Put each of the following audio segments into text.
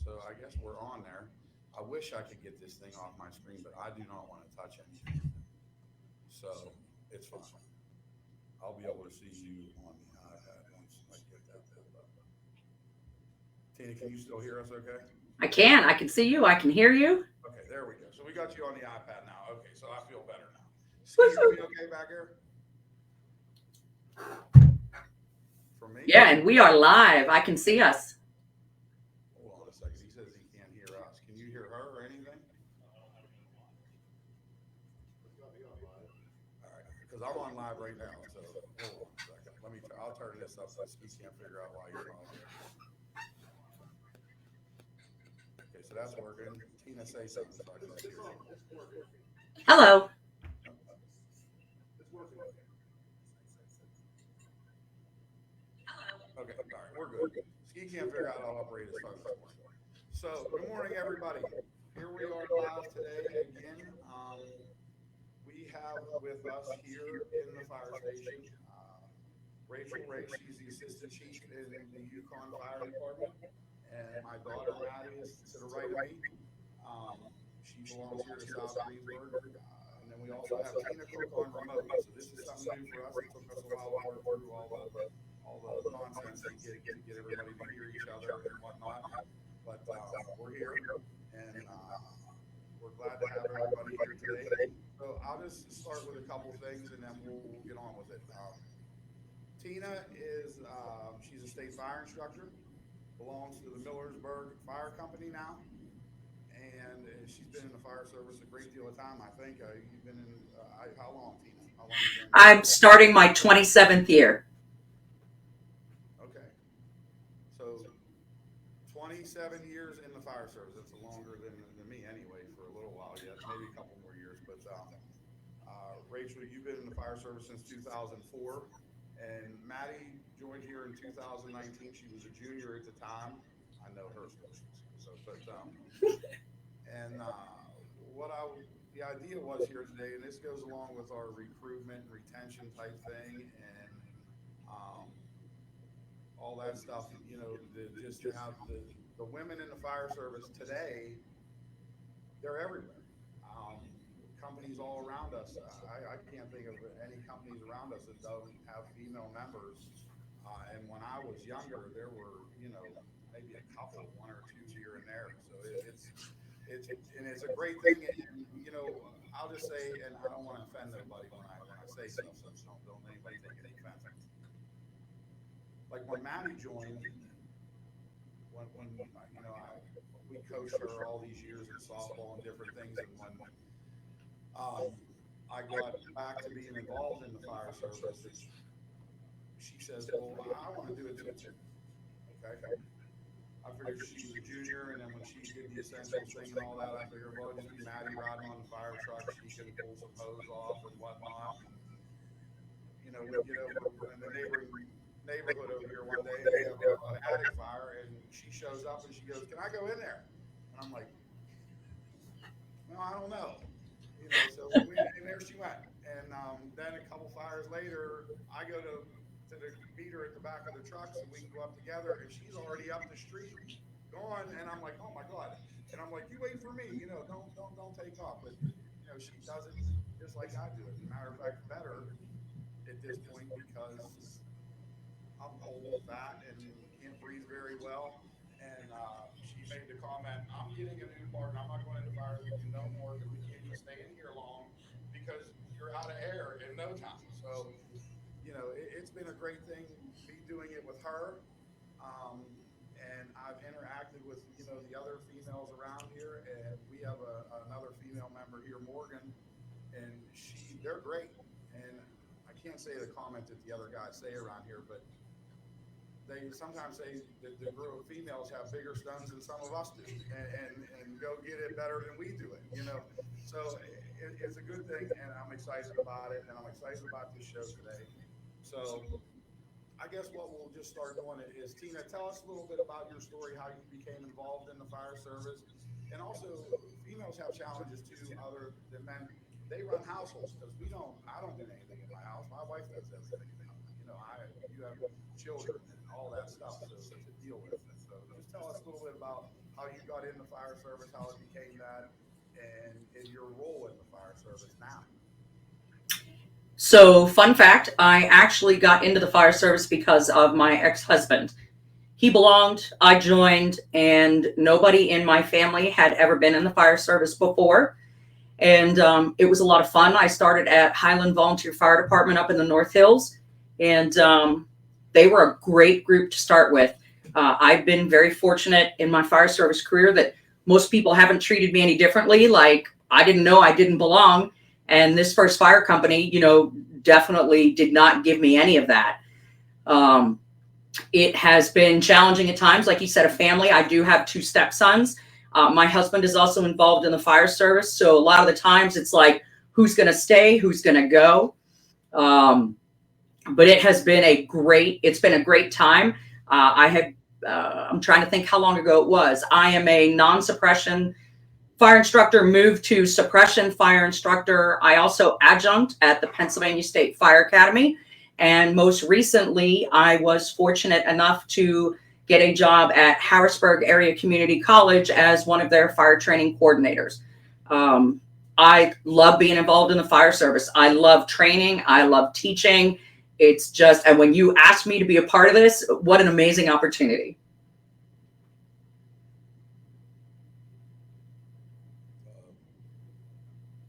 So I guess we're on there. I wish I could get this thing off my screen, but I do not want to touch anything. So it's fine. I'll be able to see you on the iPad once I get that pulled up. Tina, can you still hear us okay? I can. I can see you. I can hear you. Okay, there we go. So we got you on the iPad now. Okay, so I feel better now. Ski, you hear me Woo-hoo. okay back here? For me? Yeah, and we are live. I can see us. Hold on a second. He says he can't hear us. Can you hear her or anything? All right, because I'm on live right now. So hold on a second. I'll turn this up so Ski can't figure out why you're not here. Okay, so that's working. Tina, say something so I can hear you. Hello. Okay, all right, we're good. Ski can't figure out how to operate his phone this morning. So, good morning, everybody. Here we are live today again. We have with us here in the fire station Rachel Ray. She's the assistant chief in the Yukon Fire Department, and my daughter Maddie is to the right of me. She belongs here to South Greensburg. And then we also have Tina Cook on remote. So this is something new for us. It took us a while to work through all the nonsense to get everybody to hear each other and whatnot. But we're here, and we're glad to have everybody here today. So I'll just start with a couple things, and then we'll get on with it. Tina is she's a state fire instructor, belongs to the Millersburg Fire Company now, and she's been in the fire service a great deal of time. I think you've been in how long, Tina? How long have you been? I'm starting my 27th year. Okay, so 27 years in the fire service. That's longer than me anyway. For a little while yet, maybe a couple more years. But Rachel, you've been in the fire service since 2004, and Maddie joined here in 2019. She was a junior at the time. I know her story. So, but and what I the idea was here today, and this goes along with our recruitment and retention type thing, and um, all that stuff. You know, just to have the women in the fire service today, they're everywhere. Companies all around us. I can't think of any companies around us that don't have female members. And when I was younger, there were, maybe a couple, one or two here and there. So it's a great thing. And I'll just say, and I don't want to offend nobody when I say stuff, so don't anybody take any offense. Like when Maddie joined, when we coached her all these years in softball and different things, and when I got back to being involved in the fire service, she says, "Well, I want to do it too." Okay. I figured she was a junior, and then when she did the essentials thing and all that, I figured, well, it'd just be Maddie riding on the fire truck. She can pull some hose off and whatnot. And, we get over in the neighborhood over here one day, and we have an attic fire, and she shows up and she goes, "Can I go in there?" And I'm like, "No, I don't know." So and there she went. And then a couple fires later, I go to meet her at the back of the truck so we can go up together, and she's already up the street gone. And I'm like, "Oh my god!" And I'm like, "You wait for me. Don't take off." But she does it just like I do it. As a matter of fact, better at this point because I'm old, fat, and can't breathe very well. And she made the comment, "I'm getting a new partner. I'm not going into fires with you no more because we can't even stay in here long because you're out of air in no time." So, it's been a great thing, me doing it with her. Um, and I've interacted with, the other females around here, and we have another female member here, Morgan, and they're great. And I can't say the comment that the other guys say around here, but they sometimes say that the group of females have bigger stones than some of us do, and go get it better than we do it. So it's a good thing, and I'm excited about it, and I'm excited about this show today. So I guess what we'll just start doing is, Tina, tell us a little bit about your story, how you became involved in the fire service, and also females have challenges too, other than men. They run households because I don't do anything in my house. My wife does everything in the house. You have children and all that stuff to deal with. So just tell us a little bit about how you got in the fire service, how it became that, and your role in the fire service now. So, fun fact, I actually got into the fire service because of my ex-husband. He belonged, I joined, and nobody in my family had ever been in the fire service before. And it was a lot of fun. I started at Highland Volunteer Fire Department up in the North Hills, and they were a great group to start with. I've been very fortunate in my fire service career that most people haven't treated me any differently. Like, I didn't know I didn't belong. And this first fire company, definitely did not give me any of that. It has been challenging at times. Like you said, a family. I do have 2 stepsons. My husband is also involved in the fire service. So a lot of the times it's like, who's going to stay? Who's going to go? But it has been a great time. I'm trying to think how long ago it was. I am a non-suppression fire instructor, moved to suppression fire instructor. I also adjunct at the Pennsylvania State Fire Academy. And most recently, I was fortunate enough to get a job at Harrisburg Area Community College as one of their fire training coordinators. I love being involved in the fire service. I love training. I love teaching. It's just, and when you asked me to be a part of this, what an amazing opportunity.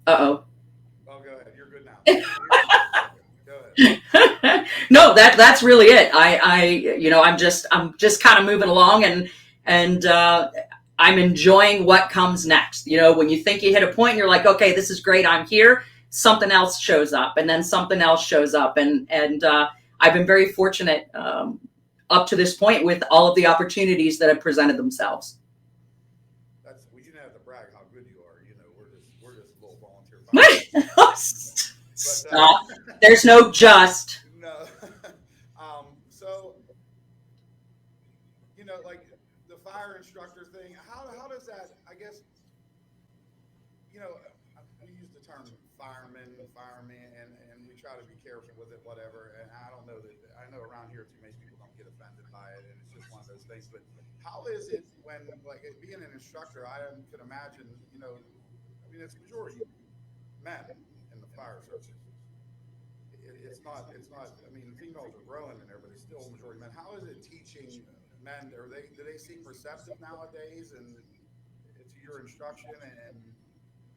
Uh-oh. Oh, go ahead. You're good now. Go ahead. No, that's really it. I'm just kind of moving along, and I'm enjoying what comes next. When you think you hit a point and you're like, okay, this is great, I'm here, something else shows up, and then something else shows up. And I've been very fortunate up to this point with all of the opportunities that have presented themselves. We shouldn't have to brag how good you are. We're just little volunteer fighters. Stop. There's no just. No. So, like the fire instructor thing, how does that, I guess, we use the term fireman, and we try to be careful with it, whatever. And I know around here too many people don't get offended by it, and it's just one of those things. But how is it when, like, being an instructor, I can imagine, it's majority men in the fire service. It's not, females are growing in there, but it's still a majority men. How is it teaching men? Do they seem receptive nowadays and to your instruction, and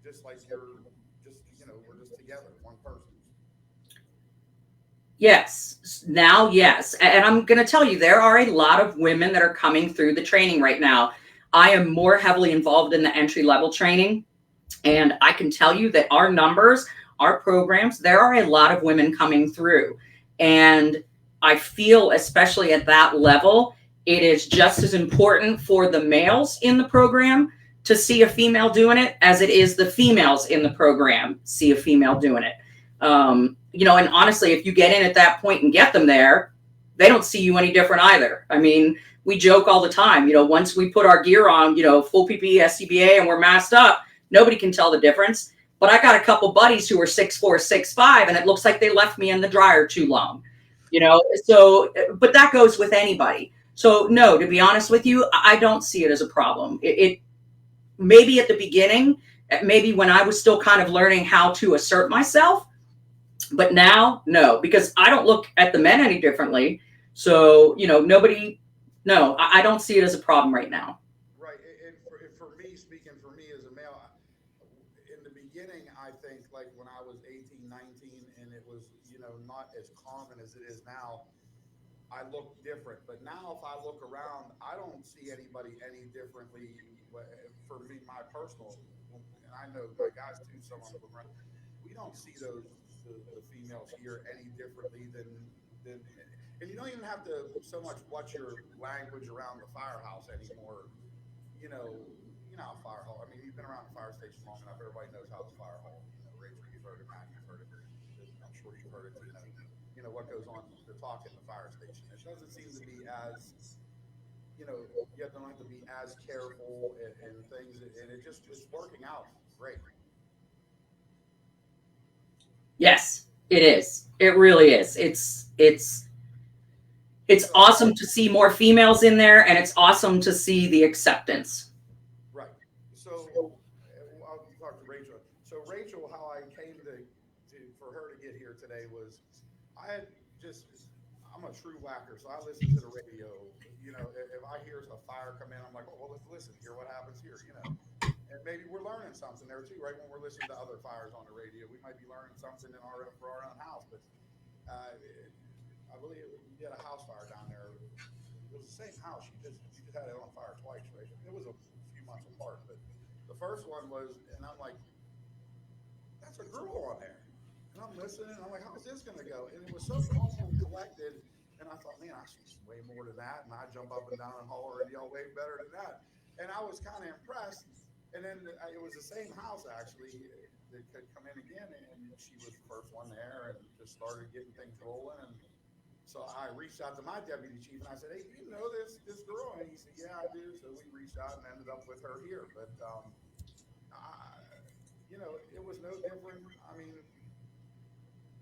just like we're just together, one person? Yes. Now, yes. And I'm going to tell you, there are a lot of women that are coming through the training right now. I am more heavily involved in the entry level training. And I can tell you that our numbers, our programs, there are a lot of women coming through. And I feel, especially at that level, it is just as important for the males in the program to see a female doing it as it is the females in the program see a female doing it. And honestly, if you get in at that point and get them there, they don't see you any different either. We joke all the time, once we put our gear on, full PPE, SCBA, and we're masked up, nobody can tell the difference. But I got a couple buddies who are 6'4", 6'5", and it looks like they left me in the dryer too long, so, but that goes with anybody. So no, to be honest with you, I don't see it as a problem. It maybe at the beginning, maybe when I was still kind of learning how to assert myself, but now, no, because I don't look at the men any differently. So, I don't see it as a problem right now. Right. And for me, speaking for me as a male, in the beginning, I think like when I was 18, 19, and it was, not as common as it is now, I looked different. But now if I look around, I don't see anybody any differently. For me, my personal, and I know my guys too, some of them around, we don't see the females here any differently than, and you don't even have to so much watch your language around the firehouse anymore. How fire hall. You've been around the fire station long enough. Everybody knows how the fire hall. Rachel, you've heard it. Matt, you've heard it. I'm sure you've heard it. What goes on the talk in the fire station. It doesn't seem to be as, you don't have to be as careful and things, and it's working out great. Yes, it is. It really is. It's awesome to see more females in there, and it's awesome to see the acceptance. I I'm a true whacker, so I listen to the radio. You know, if I hear a fire come in, I'm like, oh, well, let's listen, hear what happens here, you know. And maybe we're learning something there too, right? When we're listening to other fires on the radio, we might be learning something in for our own house. But uh, I believe we had a house fire down there. It was the same house. She just had it on fire twice, right? It was a few months apart, but the first one was, and I'm like, that's a girl on there. And I'm listening, and I'm like, how's this gonna go? And it was so calm and collected. And I thought, man, I should way more than that. And I jump up and down and holler and yell way better than that. And I was kind of impressed. And then it was the same house actually that could come in again, and she was the first one there, and just started getting things rolling. And so I reached out to my deputy chief and I said, hey, do you know this girl? And he said, yeah, I do. So we reached out and ended up with her here. But I, it was no different. I mean,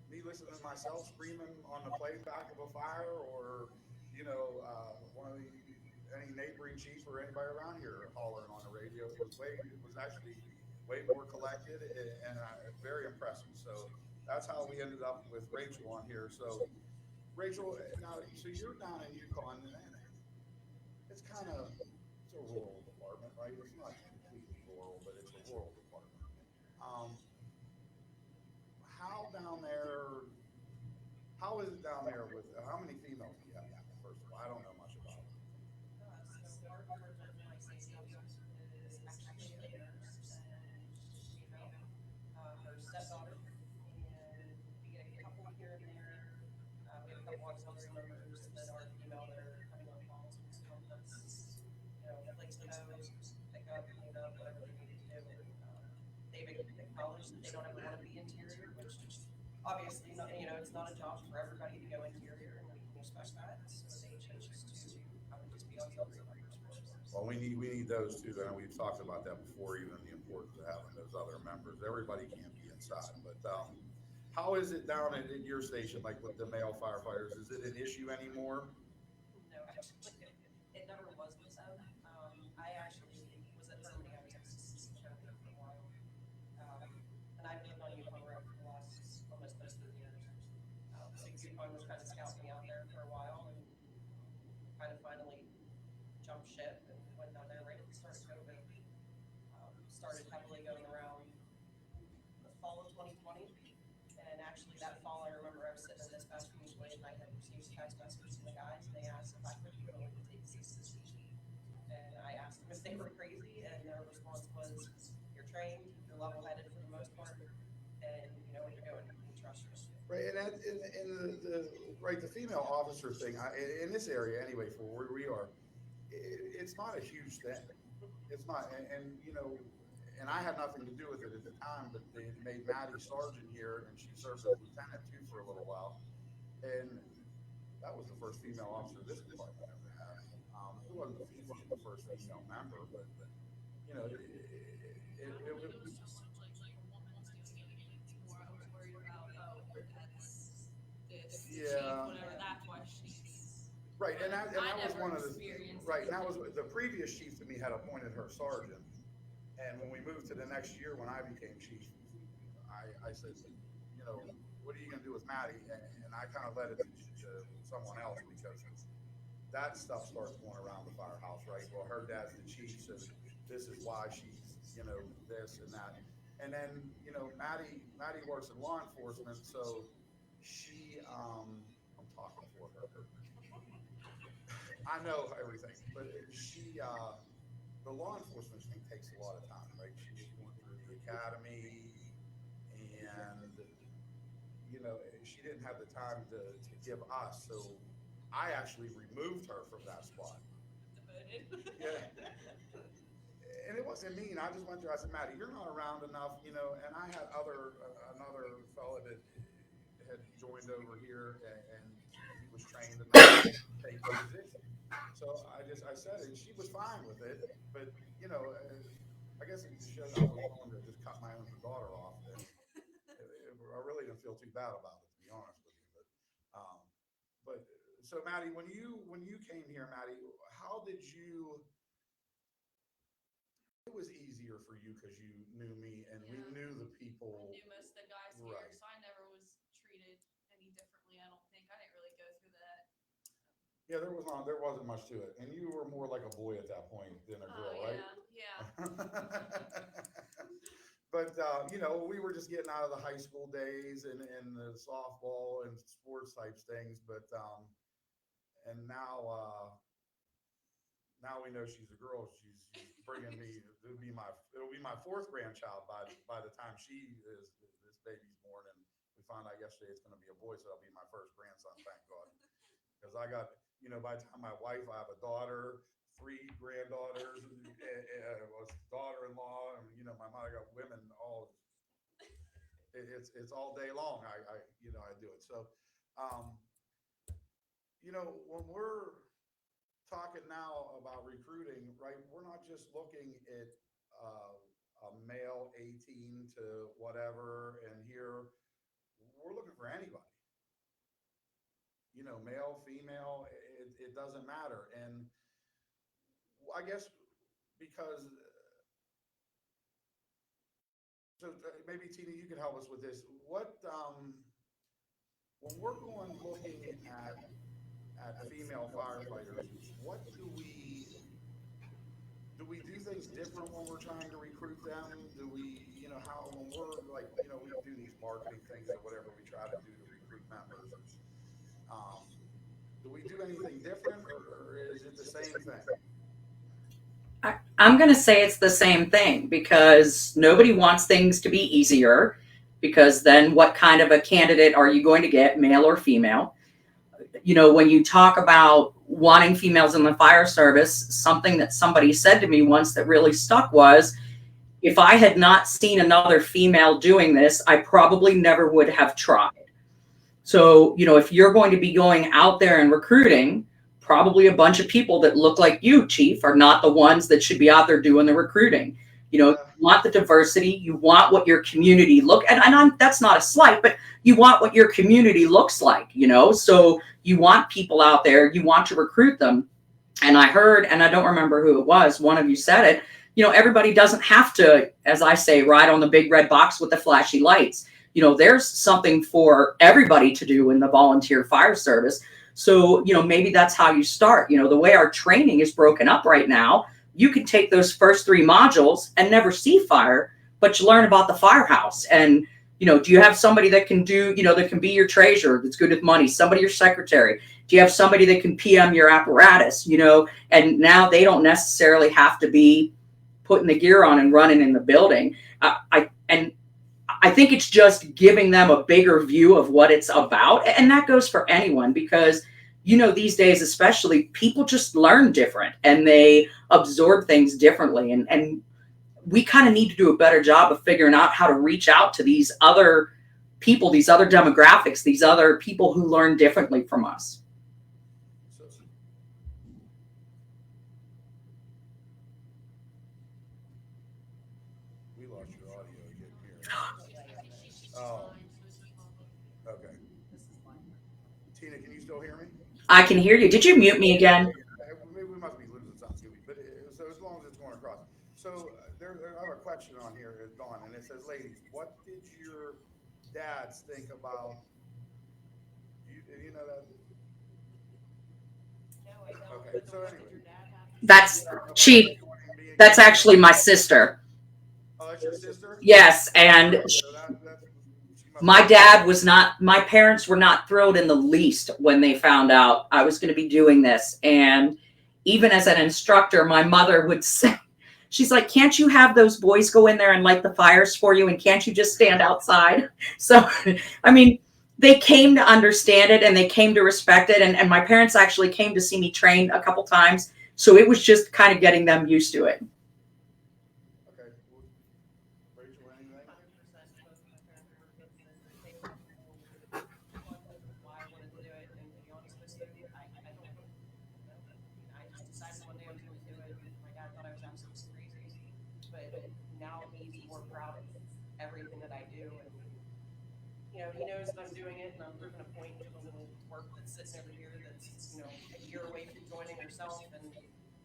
me listening to myself screaming on the playback of a fire, or one of the any neighboring chief or anybody around here hollering on the radio. It was actually way more collected, and very impressive. So that's how we ended up with Rachel on here. So Rachel, now so you're down in Yukon, and it's a rural department, right? It's not completely rural, but it's a rural department. Um, how down there? How is it down there with how many females do you have? First of all, I don't know much about it. So our department, like Stacey is actually a nurse, and she's female. Her stepdaughter, and we get a couple here and there. We have a couple auxiliary members that are female that are coming on calls to help us, fix the hose, pick up, clean up, whatever they need to do. They've acknowledged that they don't ever want to be interior, which obviously, it's not a job for everybody to go interior, and we respect that. So they chose to just be auxiliary members for us. Well, we need those too. And we've talked about that before, even the importance of having those other members. Everybody can't be inside, but how is it down at your station, like with the male firefighters? Is it an issue anymore? No, actually, it never was with them. I actually was at Harmony. I was at CCC County for a while. And I've lived on Yukon Road for the last almost 13 years. So Yukon was kind of scouting me out there for a while, and kind of finally jumped ship and went down there right at the start of COVID. Started heavily going around the fall of 2020. And actually that fall, I remember I was sitting in this fast food wait, and I had received text messages from the guys, and they asked if I could be willing to take CCC. And I asked them if they were crazy, and their response was, you're trained, you're level-headed for the most part, and you know what you're doing, you trust yourself. Right, and the female officer thing in this area anyway, for where we are, it's not a huge thing. It's not, and I had nothing to do with it at the time, but they made Maddie sergeant here, and she served as lieutenant too for a little while, and that was the first female officer this department ever had. It wasn't the first female member, but you know, it, it, it, it, It was just like a woman's doing it anymore. I was worried about, that's this chief, Yeah. whatever, that's why she's. right, and that was I one never of the experienced right, and it. that was the previous chief to me had appointed her sergeant, and when we moved to the next year when I became chief, I said, what are you going to do with Maddie? And I kind of let it to someone else, because that stuff starts going around the firehouse, right? Well, her dad's the chief, so this is why she's, this and that. And then, Maddie works in law enforcement, so I'm talking for her. I know everything, but the law enforcement thing takes a lot of time, right? She went through the academy, and she didn't have the time to give us, so I actually removed her from that spot. Yeah. And it wasn't mean. I just went through. I said, Maddie, you're not around enough, And I had another fella that had joined over here, and he was trained to take the position. So I said it. She was fine with it, but I guess it showed I was willing to just cut my own daughter off. And I really didn't feel too bad about it, to be honest with you. But so Maddie, when you came here, Maddie, how did you? It was easier for you because you knew me, and we knew the people. I knew most of the guys here, Right. so I never was treated any differently, I don't Yeah, there wasn't much to it, and you were more like a boy at that point than a girl, right? Yeah. But you know, we were just getting out of the high school days and the softball and sports types things. But and now we know she's a girl. She's bringing me. It'll be my fourth grandchild by the time this baby's born. And we found out yesterday it's going to be a boy, so that'll be my first grandson. Thank God, because I got, you know, by the time my wife, I have a daughter, three granddaughters, was daughter-in-law, and you know, my mother got women all. It's all day long. I you know I do it. So, um, you know, when we're talking now about recruiting, right? We're not just looking at a male 18 to whatever, and here we're looking for anybody. You know, male, female, it doesn't matter. And I guess because maybe Tina, you can help us with this. What when we're going looking at female firefighters, what do we do things different when we're trying to recruit them? Do we, you know, how when we're like, you know, we do these marketing things or whatever we try to do to recruit members. Um, do we do anything different, or is it the same thing? I'm going to say it's the same thing because nobody wants things to be easier. Because then, what kind of a candidate are you going to get, male or female? You know, when you talk about wanting females in the fire service, something that somebody said to me once that really stuck was, if I had not seen another female doing this, I probably never would have tried. So, you know, if you're going to be going out there and recruiting, probably a bunch of people that look like you, Chief, are not the ones that should be out there doing the recruiting. You know, you Yeah, want the diversity, you want what your community that's not a slight, but you want what your community looks like, you know? So you want people out there, you want to recruit them. And I heard, and I don't remember who it was, one of you said it, you know, everybody doesn't have to, as I say, ride on the big red box with the flashy lights. You know, there's something for everybody to do in the volunteer fire service. So, you know, maybe that's how you start. You know, the way our training is broken up right now, you can take those first three modules and never see fire, but you learn about the firehouse. And, you know, do you have somebody that can do, you know, that can be your treasurer, that's good with money, somebody your secretary? Do you have somebody that can PM your apparatus, you know? And now they don't necessarily have to be putting the gear on and running in the building. And I think it's just giving them a bigger view of what it's about. And that goes for anyone because, you know, these days, especially, people just learn different and they absorb things differently. And we kind of need to do a better job of figuring out how to reach out to these other people, these other demographics, these other people who learn differently from us. so we lost your audio. You didn't hear it. Yeah, you're good. Oh, okay. Tina, can you still hear me? I can hear you. Did you mute me again? Maybe we must be losing something, but so as long as it's going across. So I have a question on here. It's gone, and it says, "Ladies, what did your dads think about you? You know that? No, I don't, Okay. but So what did anyway, your dad have to say That's about Chief. joining, being That's joining the actually my fire. sister. Oh, that's your sister. Yes. All And right. So that's she must my be. dad was not, my parents were not thrilled in the least when they found out I was going to be doing this. And even as an instructor, my mother would say, she's like, can't you have those boys go in there and light the fires for you? And can't you just stand outside? So, I mean, they came to understand it and they came to respect it. And my parents actually came to see me train a couple times. So it was just kind of getting them used to it. Okay. Well, Rachel, anything? 100%. Both of my parents were with me. They both know why I wanted to do it. And to be honest with you, I don't know. I mean, I just decided one day I was going to do it. My dad thought I was absolutely crazy, but now he's more proud of everything that I do. And, you know, he knows that I'm doing it and I'm proving a point to the little twerp that's sitting over here that's, you know, a year away from joining herself. And,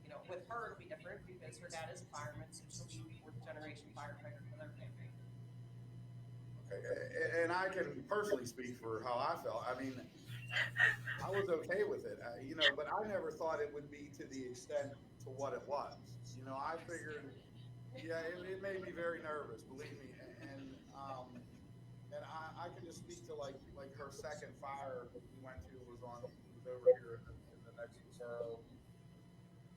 you know, with her, it'll be different because her dad is a fireman, so she'll be fourth generation firefighter for their family. Okay. And I can personally speak for how I felt. I mean, I was okay with it, but I never thought it would be to the extent to what it was. I figured, yeah, it made me very nervous, believe me. And I can just speak to like her second fire we went to was over here in the next borough.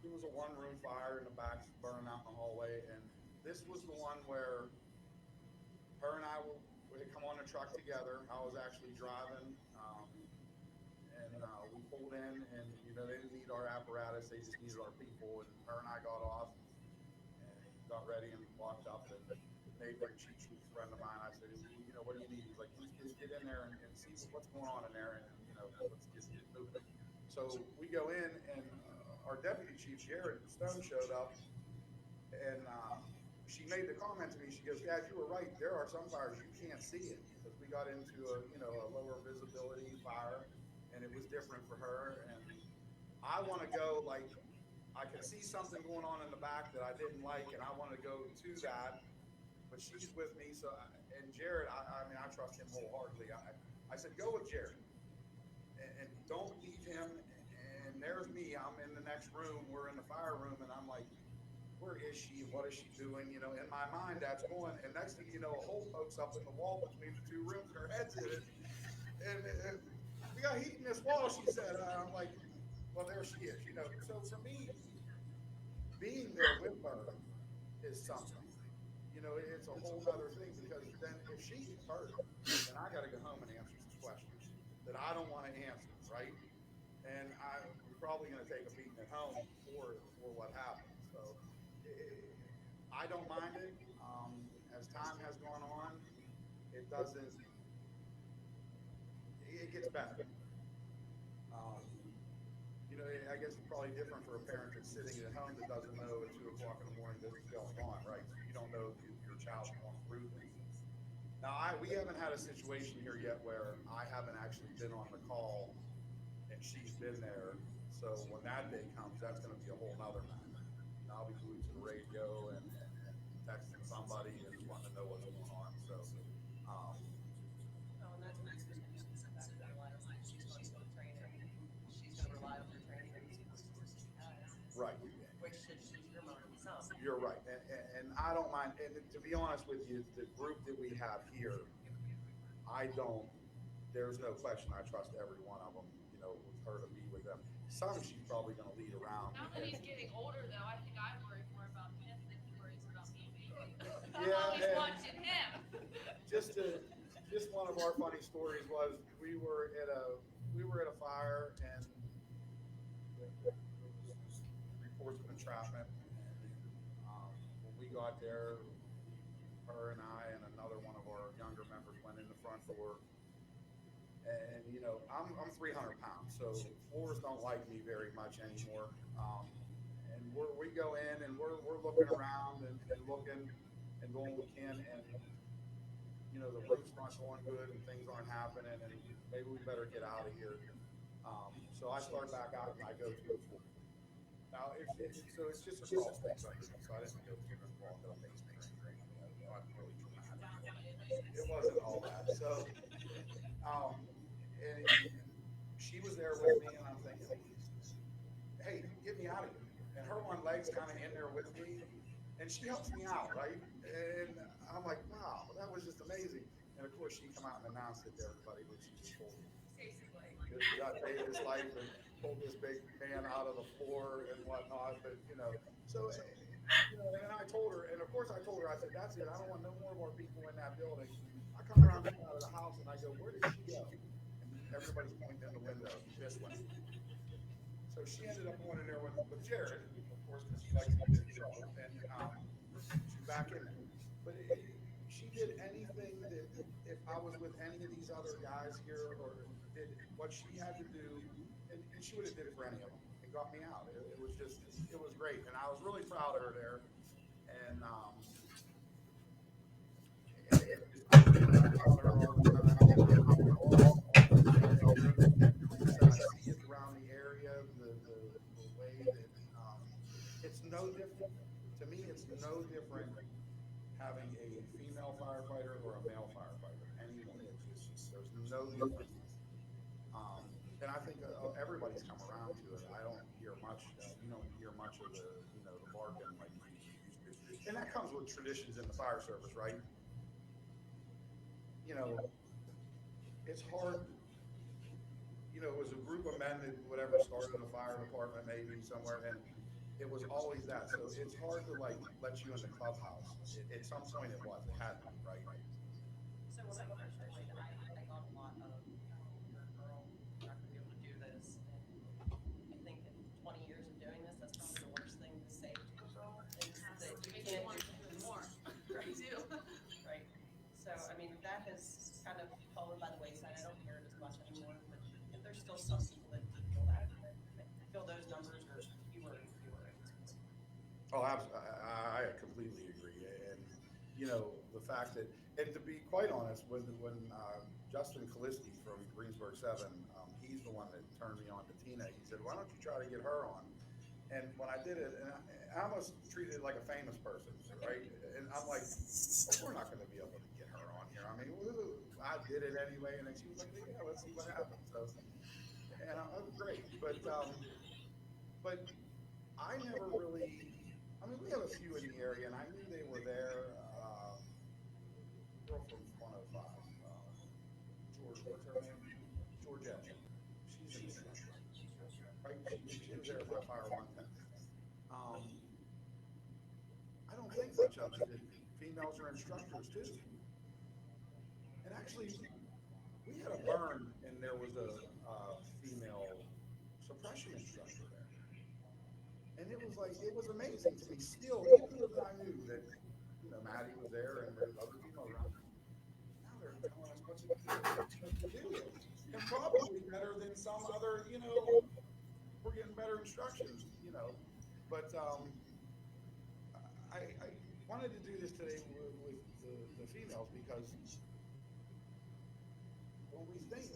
It was a one-room fire in the back, burning out in the hallway, and this was the one where her and I we had come on a truck together. I was actually driving, and we pulled in, and they didn't need our apparatus; they just needed our people. And her and I got off and got ready and walked up, and neighboring chief was a friend of mine. I said, what do you need? He's like, just get in there and see what's going on in there, and let's just get moving. So we go in, and our deputy chief Jared Stone showed up, and she made the comment to me. She goes, "Dad, you were right. There are some fires you can't see it because we got into a lower visibility fire, and it was different for her. And I want to go like I can see something going on in the back that I didn't like, and I want to go to that. But she's with me, and Jared, I mean, I trust him wholeheartedly. I said, go with Jared, and don't leave him. And there's me. I'm in the next room. We're in the fire room, and I'm like, where is she? What is she doing? In my mind, that's going. And next thing you know, a hole pokes up in the wall between the two rooms, and her head's in it. And we got heat in this wall, she said. I'm like, well, there she is. So for me, being there with her is something. It's a whole other thing because then if she gets hurt, then I got to go home and answer some questions that I don't want to answer, right? And I'm probably going to take a beating at home for what happened. So I don't mind it. As time has gone on, it doesn't. It gets better. Um, I guess it's probably different for a parent that's sitting at home that doesn't know at 2 o'clock in the morning this is going on, right? So you don't know if your child's going through this. Now, we haven't had a situation here yet where I haven't actually been on the call and she's been there. So when that day comes, that's going to be a whole nother matter. And I'll be glued to the radio and texting somebody and wanting to know what's going on. So, Oh, and that's what she's going to do. She's going to realize she's going to go to training. She's going to rely on her training and the resources she has. right. Which should ease your mind some. You're right. And I don't mind. And to be honest with you, the group that we have here, there's no question. I trust every one of them, with her to be with them. Some she's probably going to lead around. Now that he's getting older, though, I think I worry more about him than he worries about me. I'm Yeah, always and- watching him. Just one of our funny stories was we were at a fire and reports of entrapment. When we got there, her and I and another one of our younger members went in the front door. And I'm 300 pounds, so floors don't like me very much anymore. And we go in and we're looking around and looking and doing what we can, and the roof's not going good and things aren't happening, and maybe we better get out of here. So I start back out and I go to the floor. Now it's just a crawl space under me, so I didn't go to the wall to the basement. Not really dramatic. It wasn't all that. So, and she was there with me, and I'm thinking, hey, get me out of here. And her one leg's kind of in there with me, and she helps me out, right? And I'm like, wow, that was just amazing. And of course, she come out and announced it to everybody that she was pulled. She got paid his life and pulled this big man out of the floor and whatnot. But so and I told her, and of course I told her, I said, that's it. I don't want no more people in that building. I come around the side of the house and I go, where did she go? And everybody's pointing in the window this way. So she ended up going in there with Jared, of course, because he likes to get in trouble, and she's back in there. But she did anything that if I was with any of these other guys here, or did what she had to do, and she would have did it for any of them. It got me out. It was great, and I was really proud of her there. And I tell her all the time, I see it around the area, the way that it's no different. To me, it's no different having a female firefighter or a male firefighter. Anyone, there's no difference. and I think everybody's come around to it. I don't hear much, you don't hear much of the, the barking like you used to. And that comes with traditions in the fire service, right? You know, it's hard, it was a group of men that whatever started a fire department maybe somewhere, and it was always that. So it's hard to like let you in the clubhouse. At some point it was, it had to be, right? So when I first joined, I got a lot of, you're a girl, you're not gonna be able to do this. And I think in 20 years of doing this, that's probably the worst thing to say to a girl, is that you Makes you can't want do to do this. more. Right. Me too. Right. So, I mean, that has kind of fallen by the wayside. I don't hear it as much anymore, but there's still some people that feel that. I feel those numbers are fewer and fewer at this point. Oh, I completely agree. And, the fact that, and to be quite honest, when Justin Kaliski from Greensburg 7, he's the one that turned me on to Tina. He said, why don't you try to get her on? And when I did it, and I almost treated it like a famous person, right? And I'm like, well, we're not going to be able to get her on here. I mean, I did it anyway. And then she was like, yeah, let's see what happens. So, and I'm great. But I never really, I mean, we have a few in the area, and I knew they were there. Girl from 105, George, what's her name? Georgette. She's an instructor, right? She was there at my fire 110. Um, I don't think much of it that females are instructors too. And actually, we had a burn, and there was a female suppression instructor there. And it was like, it was amazing to me still, even though I knew that, Maddie was there and there's other females around. Now they're telling us what to do. And probably better than some other, we're getting better instructions. But I wanted to do this today with the females because when we think,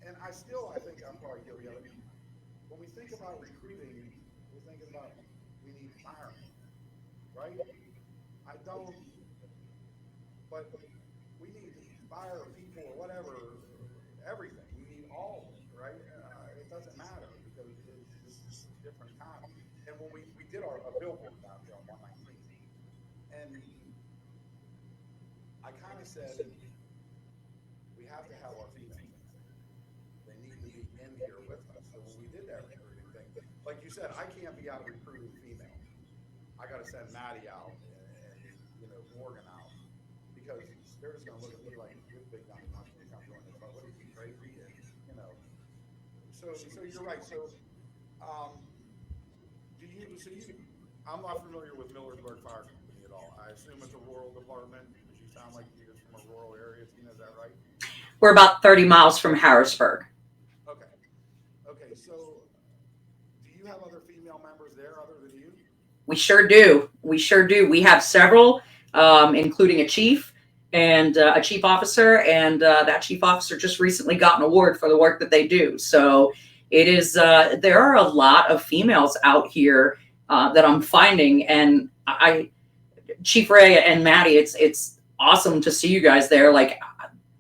and I think I'm probably guilty of it, when we think about recruiting, we're thinking about we need firemen, right? I don't, but we need fire people or whatever, everything. We need all of it, right? It doesn't matter because it's just different times. And when we did a billboard down here on 119, and I kind of said, we have to have our females in here. They need to be in here with us. So when we did that recruiting thing, like you said, I can't be out recruiting females. I got to send Maddie out and Morgan out because they're just going to look at me like this big dummy wants me to come join this. But what is he crazy? And so you're right. So um, I'm not familiar with Millersburg Fire Company at all. I assume it's a rural department because you sound like you're from a rural area. Tina, is that right? We're about 30 miles from Harrisburg. Okay. Okay. So do you have other female members there other than you? We sure do. We sure do. We have several, including a chief and a chief officer, and that chief officer just recently got an award for the work that they do. So it is. There are a lot of females out here that I'm finding, and Chief Ray and Maddie, it's awesome to see you guys there. Like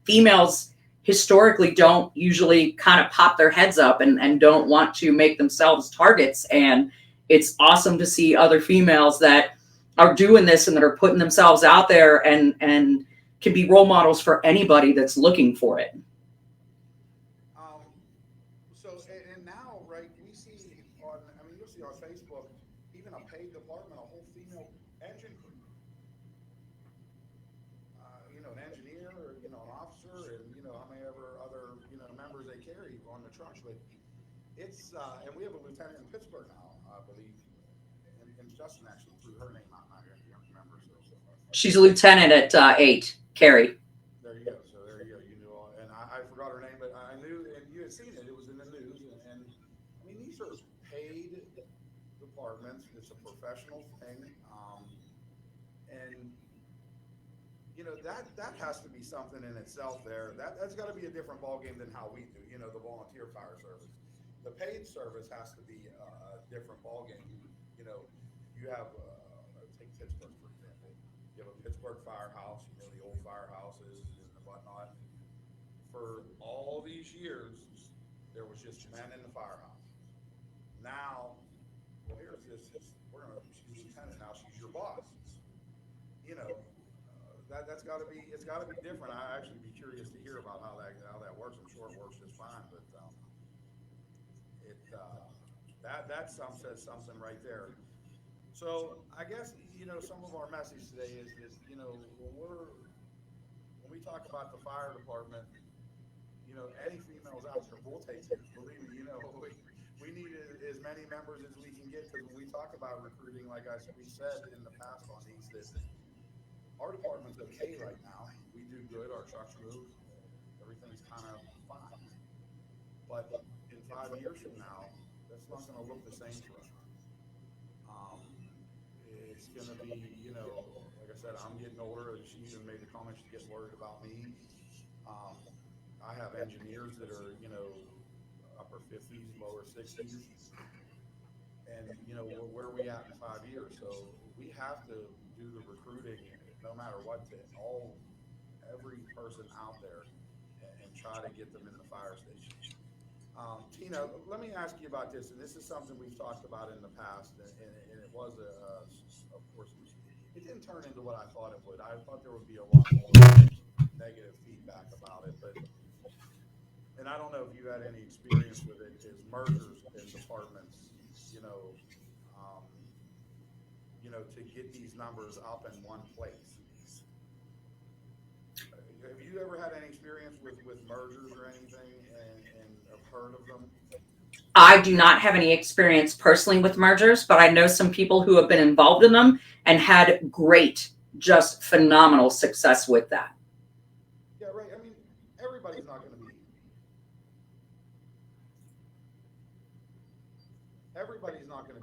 females historically don't usually kind of pop their heads up and don't want to make themselves targets. And it's awesome to see other females that are doing this and that are putting themselves out there and can be role models for anybody that's looking for it. So and now, right, we see on, I mean, you'll see on Facebook, even a paid department, a whole female engine crew. An engineer or, an officer and, how many ever other, members they carry on the truck. But it's, and we have a lieutenant in Pittsburgh now, I believe. And Justin actually threw her name out. I can't remember. So. She's a lieutenant at 8, Carrie. There you go. So there you go. You knew all, and I forgot her name, but I knew, and you had seen it. It was in the news. And I mean, these are paid departments. It's a professional thing. And that has to be something in itself there. That's got to be a different ballgame than how we do, the volunteer fire service. The paid service has to be a different ballgame. You have, take Pittsburgh, for example. You have a Pittsburgh firehouse, the old firehouses and whatnot. For all these years, there was just men in the firehouse. Now, well, here's this, she's lieutenant now, she's your boss. You know, that's gotta be, it's gotta be different. I actually be curious to hear about how that works. I'm sure it works just fine, but, that says something right there. So I guess, some of our message today is, when we talk about the fire department, any females out there, we'll take it. Believe me, we need as many members as we can get, because when we talk about recruiting, like we said in the past on these, that our department's okay right now. We do good, our trucks move, everything's kind of fine. But in 5 years from now, that's not gonna look the same to us. It's gonna be, like I said, I'm getting older, and she even made the comment, she's getting worried about me. I have engineers that are, upper 50s, lower 60s. And, where are we at in 5 years? So we have to do the recruiting, no matter what, every person out there, and try to get them in the fire station. Tina, let me ask you about this, and this is something we've talked about in the past, and it was, of course, it didn't turn into what I thought it would. I thought there would be a lot more negative feedback about it, and I don't know if you had any experience with it, is mergers in departments, to get these numbers up in one place. Have you ever had any experience with mergers or anything, and have heard of them? I do not have any experience personally with mergers, but I know some people who have been involved in them and had great, just phenomenal success with that. Yeah, right. I mean, everybody's not going to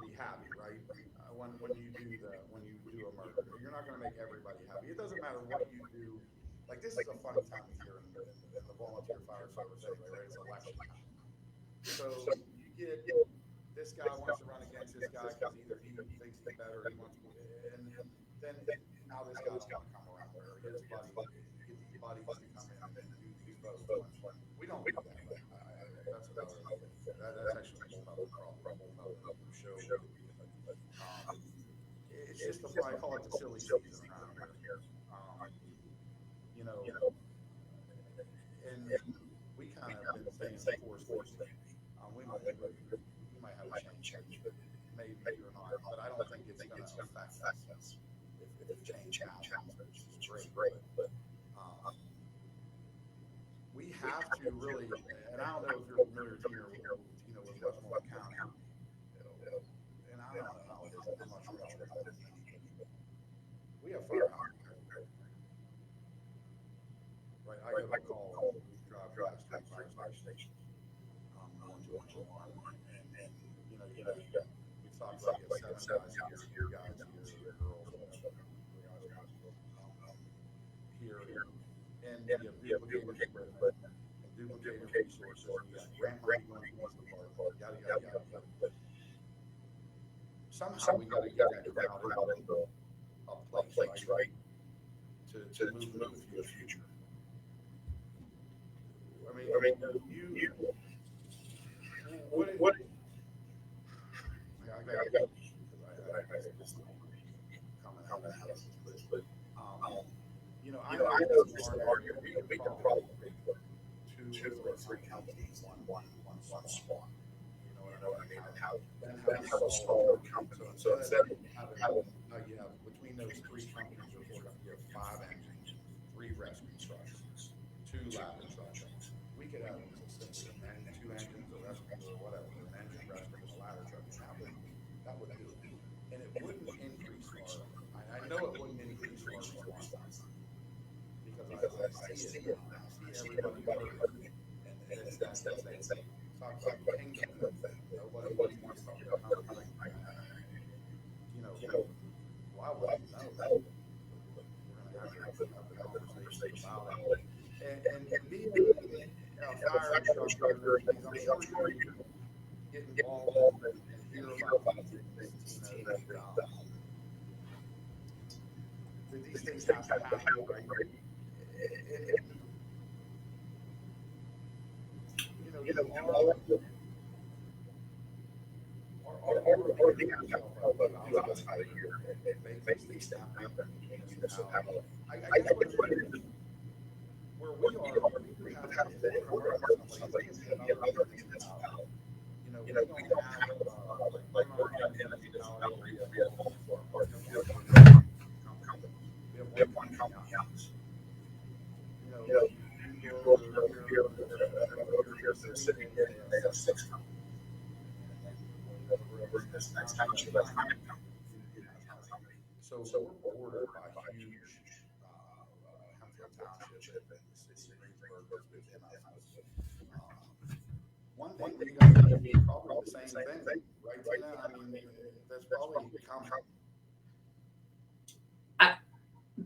be happy, right? When you do a merger, you're not going to make everybody happy. It doesn't matter what you do. Like, this is a funny time of year in the volunteer fire service anyway, right? It's election time. So you get, this guy wants to run against this guy because either he thinks he's better, or he wants to, and then now this guy's going to come around, or his buddies to come in and do both. We don't do that, but that's another, that's actually a whole other problem, a whole other show. It's just I call it the silly season around here. And we kind of been staying the course. We might have a change, maybe or not, but I don't think it's going to affect us if change happens, which is great. But we have to really, and I don't know if you're familiar here, with Westmoreland County, and I don't know how it is. I'm not sure about it. We have firehouses, right? I get a call, drive past the fire station. Going to one, and we talked about you have 7 guys here, girls, whatever, here, and you have duplicated equipment, and duplicated resources, and you got grant money going towards the park, yada. Somehow we got to get that crowd into a place, right? To move to the future. I mean, you what? I got this comment out of this, but I know it's an argument. We can probably put 2 or 3 companies on one spot. You know what I mean? And have a smaller company. So instead of having you have between those 3 companies, you have 5 engines, 3 rescue trucks, 2 ladder trucks. We could have simply 2 engines, a rescue, or whatever, an engine, rescue, and a ladder truck, and that would do it. And it wouldn't increase I know it wouldn't increase our response because I see it now. I see everybody hurting, and it's that thing. Talk about the kingdom thing. Nobody wants to talk about how why would I know? We're going to have to have the conversation about it. And being a fire instructor, I'm sure you get involved and hear about these things, that these things have to happen, right? our dams help a few outside of here and make these things happen in the municipality. I guess what it is, where we are, we would have to, if we're gonna hurt somebody, it's gonna be another municipality. We don't have, like, we're not in a municipality where we have multiple partners. We have one company house. You go over here to the city, and they have 6 companies. Over in this next township, that's 9 companies. So we're bordered by huge, Hempfield Township and the city of Greensburg is within us. One thing we gotta do probably the same thing, right, Tina? I mean, that's probably common.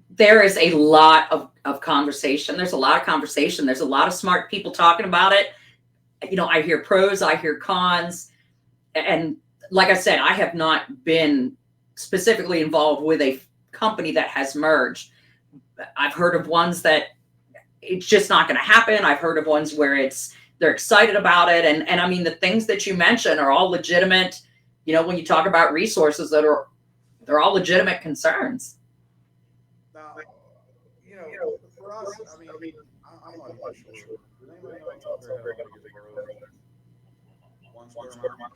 There is a lot of conversation. There's a lot of conversation. There's a lot of smart people talking about it. I hear pros, I hear cons. And like I said, I have not been specifically involved with a company that has merged. I've heard of ones that it's just not going to happen. I've heard of ones where they're excited about it. And I mean, the things that you mentioned are all legitimate. When you talk about resources they're all legitimate concerns. Now, for us, I mean, I'm not even sure. Does anybody know off the top of their head how big is Burroughs? 1 square mile?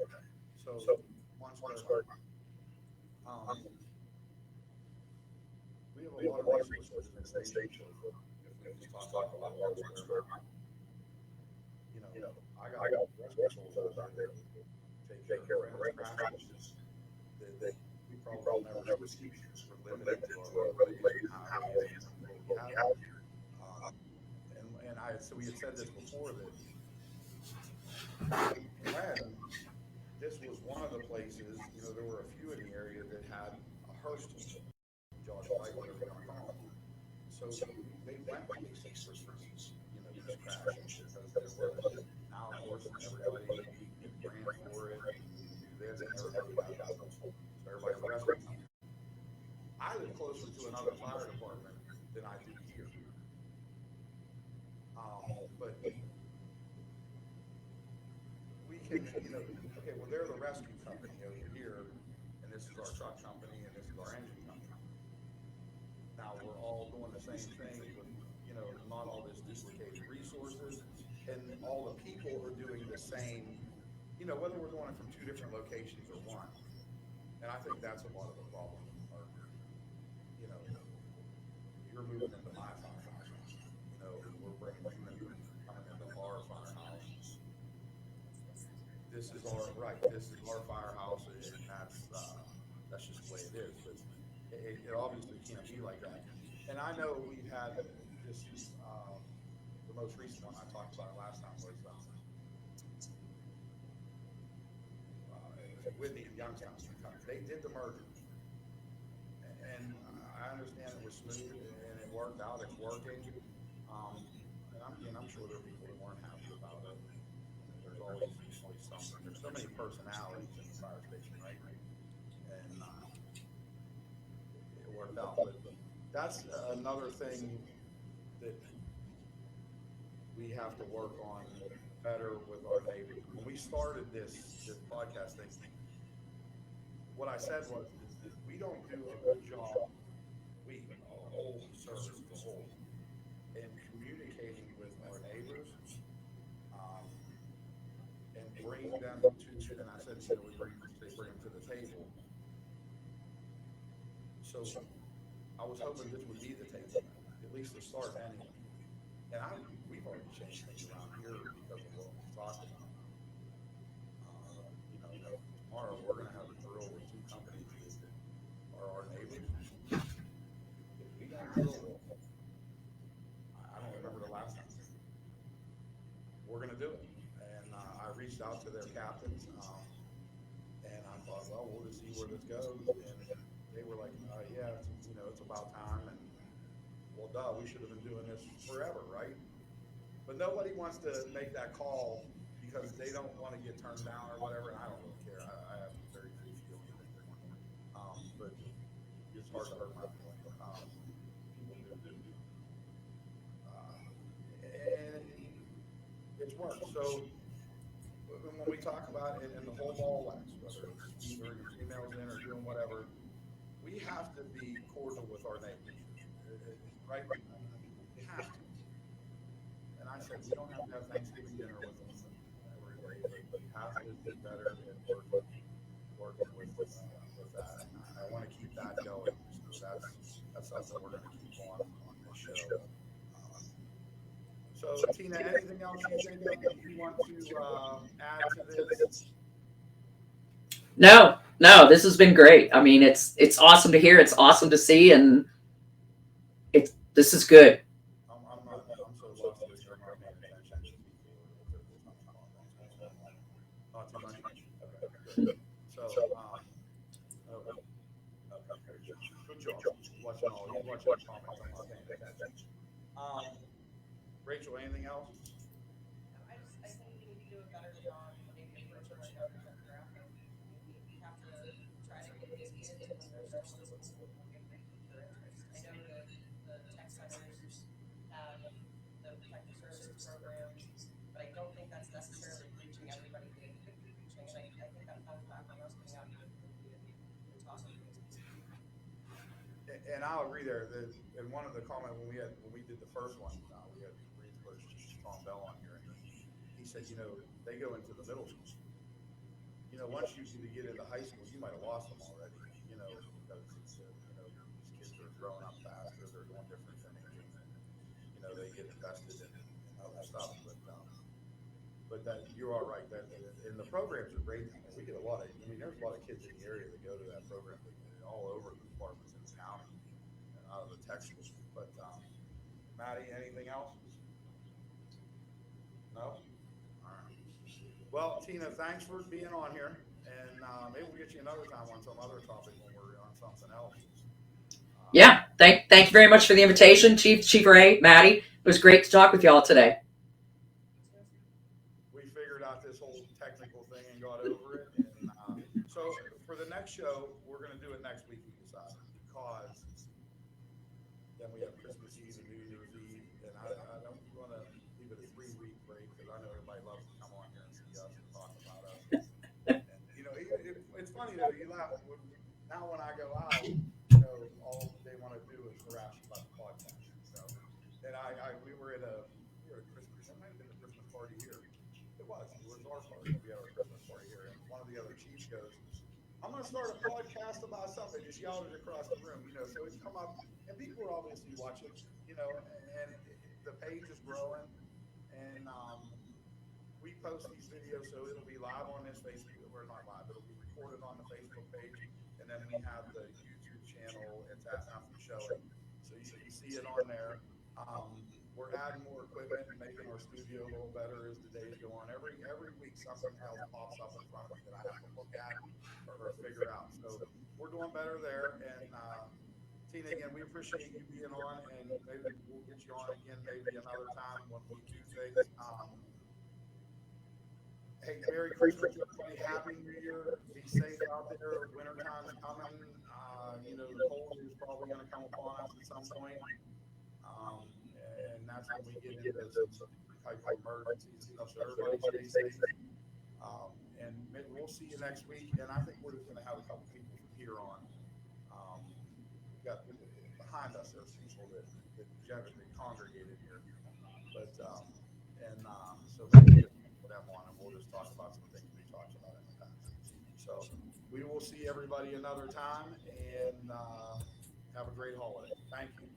Okay. So 1 square mile. We have a lot of resources in the state. If we just talk about 1 square mile. I got restaurants out there to take care of rent crashes that we probably never see because we're limited to our regulated highways and what we have here. So we had said this before that when this was one of the places, there were a few in the area that had a Hearst, Josh White, whatever you want to call them. So they went with these crashes because there was now, of course, everybody ran for it and do this and everybody got it. So everybody's arrested. I live closer to another fire department than I do here. But we can, okay, well, they're the rescue company over here, and this is our truck company, and this is our engine company. Now, we're all doing the same thing with, not all this duplicated resources, and all the people are doing the same, whether we're doing it from 2 different locations or 1. And I think that's a lot of the problem. You're moving into my firehouse. We're bringing you coming into our firehouse. This is our firehouse, and that's just the way it is. But it obviously can't be like that. And I know we've had this. The most recent one I talked about last time was Whitney and Youngstown. They did the merger, and I understand it was smooth and it worked out. It's working. And I'm sure there are people that weren't happy about it. There's always something. There's so many personalities in the fire station, right? And it worked out. But that's another thing that we have to work on better with our neighbors. When we started this podcast thing, what I said was that we don't do a good job, our whole service as a whole, in communicating with our neighbors, and bringing them to, and I said, they bring them to the table. So I was hoping this would be the table, at least to start anyway. And we've already changed things around here because of what we talked about. Tomorrow we're going to have a drill with 2 companies that are our neighbors. If we don't drill, I don't remember the last time. We're going to do it. And I reached out to their captains, and I thought, well, we'll just see where this goes. And they were like, yeah, it's about time. And well, duh, we should have been doing this forever, right? But nobody wants to make that call because they don't want to get turned down or whatever, and I don't really care. I have very good feelings. But it's hard to hurt my feelings. People do. And it's work. So when we talk about it in the whole ball wax, whether it's either your females in or doing whatever, we have to be cordial with our neighbors, right? We have to. And I said, we don't have to have Thanksgiving dinner with them every day, but we have to be better at working with that. And I want to keep that going. So that's something we're going to keep on this show. So Tina, anything else you think of that you want to add to this? No, no, this has been great. I mean, it's awesome to hear. It's awesome to see, and this is good. I'm so lost here, so I'm not paying attention. Not too much. Okay, good. So, okay, good job. Watching all, you watching the comments. I'm not paying attention. Rachel, anything else? I think we need to do a better job of maybe approaching our younger demographic. We have to try to get these kids when they're still in school and give them their interest. I know that the tech centers have the protective services programs, but I don't think that's necessarily reaching everybody that it could be reaching. And I think that falls back on us getting out into the community and talking to these people. And I'll agree there. And one of the comments when we did the first one, we had Reed's coach Tom Bell on here, and he said, they go into the middle school. Once you get into high school, you might have lost them already. Because these kids are growing up faster, they're doing different things, and they get invested in other stuff. But that you are right. That and the programs are great. We get a lot of. There's a lot of kids in the area that go to that program all over the departments in the county, and out of the tech schools. But Maddie, anything else? No. All right. Well, Tina, thanks for being on here, and maybe we'll get you another time on some other topic when we're on something else. Yeah, thank you very much for the invitation, Chief Ray, Maddie. It was great to talk with y'all today. We figured out this whole technical thing and got over it. And so for the next show, we're going to do it next week, we decided, because then we have Christmas Eve and New Year's Eve, and I don't want to leave it a 3-week break because I know everybody loves to come on here and see us and talk about us. And it's funny though, you laugh. Now when I go out, all they want to do is harass you about the podcast. So, and we were at a Christmas. It might have been a Christmas party here. It was our party. We had our Christmas party here, and one of the other chiefs goes, "I'm going to start a podcast about something." Just yelled it across the room, So it's come up, and people are obviously watching, and the page is growing, and we post these videos, so it'll be live on this Facebook. We're not live; it'll be recorded on the Facebook page, and then we have the YouTube channel. It's at Nothing Showing, so you can see it on there. We're adding more equipment and making our studio a little better as the days go on. Every week something else pops up in front of me that I have to look at or figure out. So we're doing better there. And Tina, again, we appreciate you being on, and maybe we'll get you on again maybe another time when we do things. Hey, Merry Christmas, everybody. Happy New Year. Be safe out there. Wintertime's coming. The cold is probably going to come upon us at some point. And that's when we get into some type of emergencies and stuff. So everybody stay safe. And we'll see you next week. And I think we're just going to have a couple people from here on. We've got behind us, there's people that generally congregated here. But, so maybe just put them on and we'll just talk about some things we talked about in the past. So we will see everybody another time, and have a great holiday. Thank you.